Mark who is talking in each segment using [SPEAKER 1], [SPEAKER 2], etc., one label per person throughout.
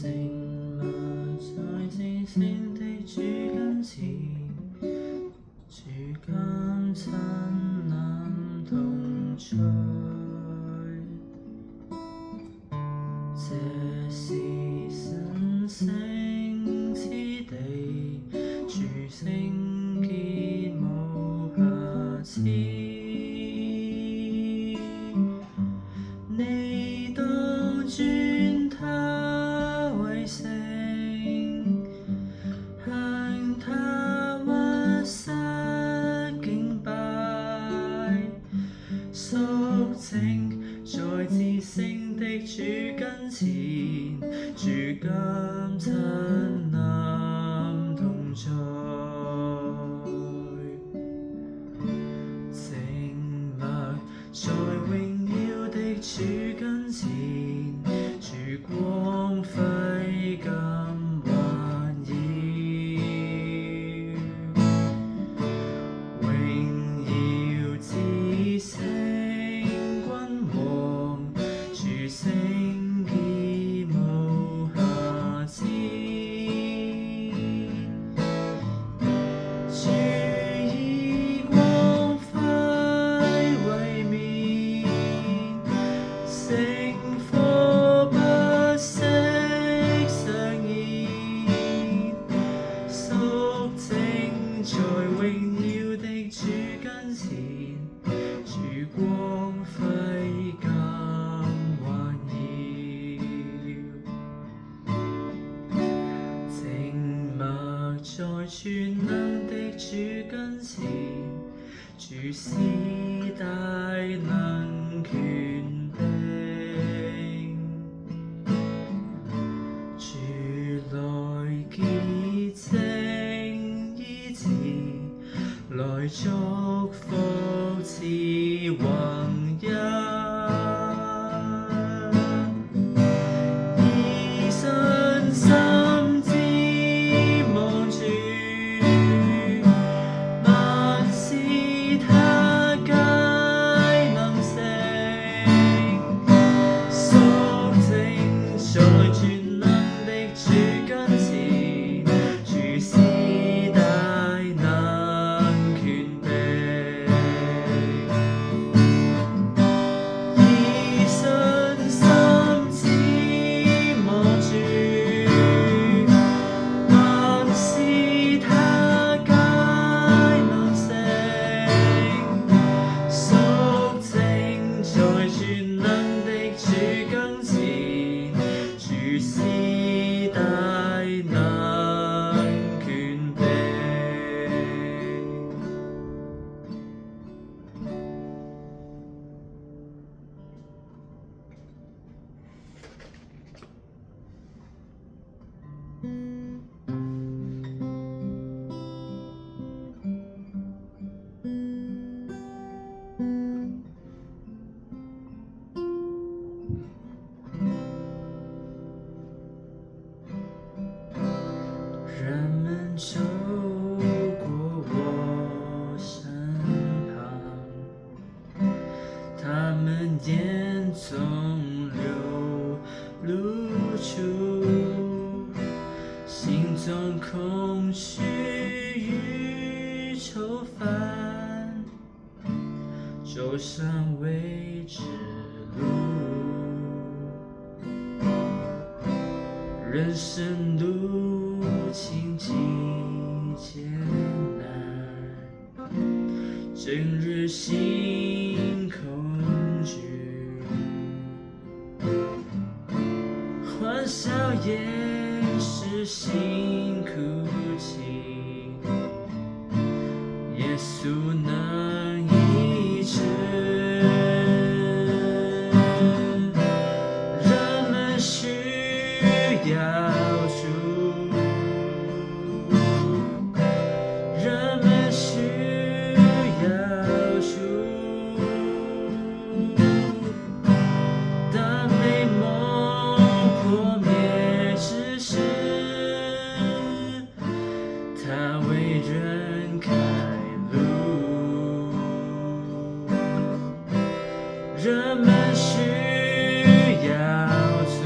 [SPEAKER 1] 靜默在至聖的主跟前，主監親臨同在。這是神聖之地，主聖潔無瑕疵。你當尊他為聖，向他屈膝敬拜，肅靜在至聖的主跟前，主監親臨同在。靜默在榮耀的主跟前，主光輝感環繞，榮耀至聖君王，主聖潔無瑕疵。主以光輝為面，聖火不息上燃，肅靜在榮耀的主跟前，主光輝感環繞。靜默在全能的主跟前，主是大能權柄，主來潔淨醫治，來祝福賜宏恩。以信心指望主，萬事他皆能成，肅靜在全能的主跟前，主是大能權柄。以信心指望主，萬事他皆能成，肅靜在全能的主跟前，主是大能權柄。人們走過我身旁，他們眼中流露出心中空虛與愁煩，走上未知路，人生路荆棘艰难，整日心恐惧，欢笑也是辛苦泣，耶稣能医治。人们需要主，人们需要主，但美梦破灭之时，他为人开路。人们需要主，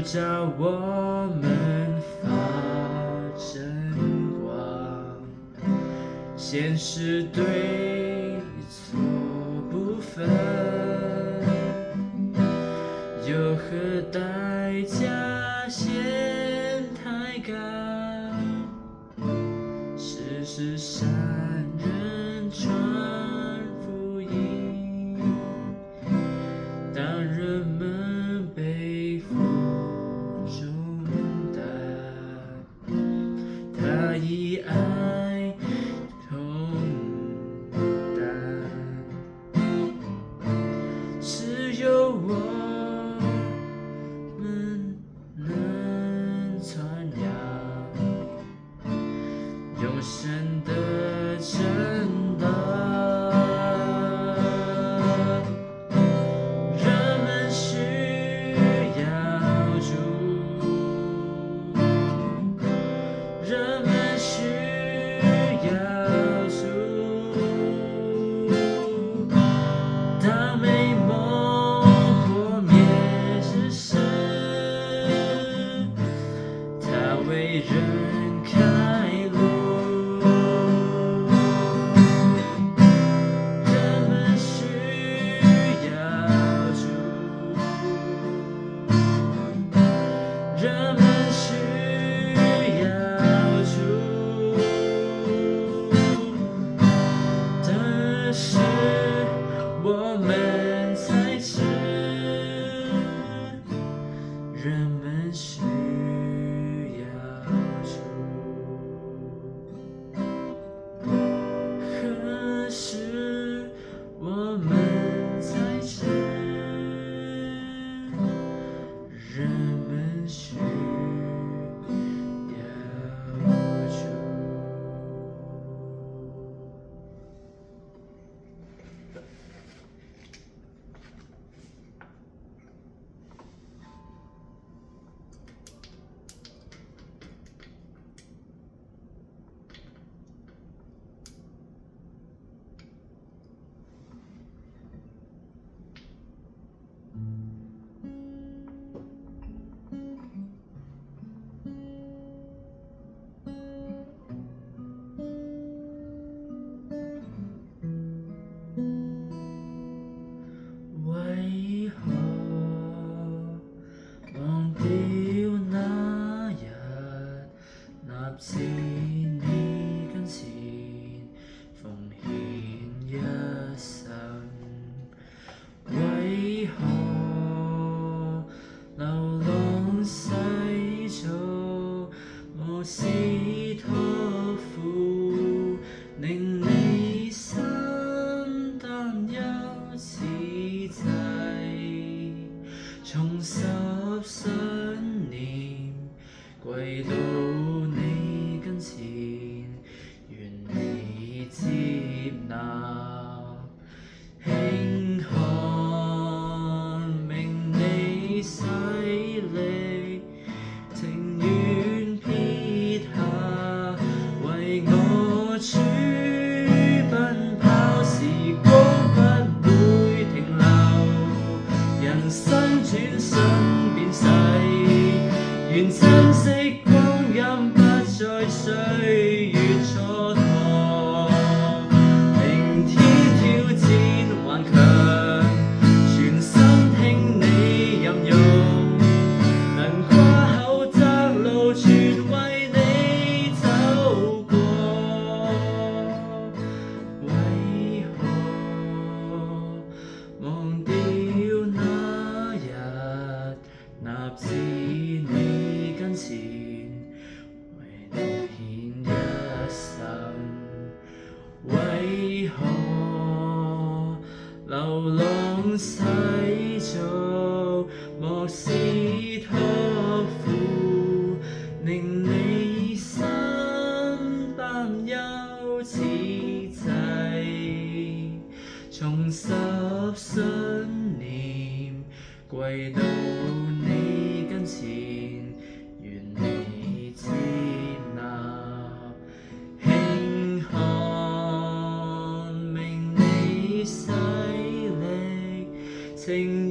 [SPEAKER 1] 照我们发真光，现实对错不分，有何代价先抬杠？事实善人传福音，当人们背负重担，他以爱同担，只有我们能传扬永生的真道。人们需要主，人们需要主。当美梦破灭之时，他为人开路。人们需要主，人们需要主，但是我们才知，人们需要主。何时我们才知，人们需要主。為何忘掉那日立志你跟前奉獻一生？為何流浪世俗無事託付，令你心擔憂此際？重拾信念，跪到你跟前，願你接納。輕看明你洗禮，情願撇下，為我主奔跑，時光不會停留，人生轉身變逝，願珍惜光陰，不再歲月蹉跎。明天挑戰頑強，全心聽你任用，能跨口窄路，全為你走過。為何忘掉那日立志你跟前，為你獻一生？為何流浪世俗，莫視託付，令你心擔憂此際？重拾信念，跪到你跟前，願你接納。輕看明你洗禮，情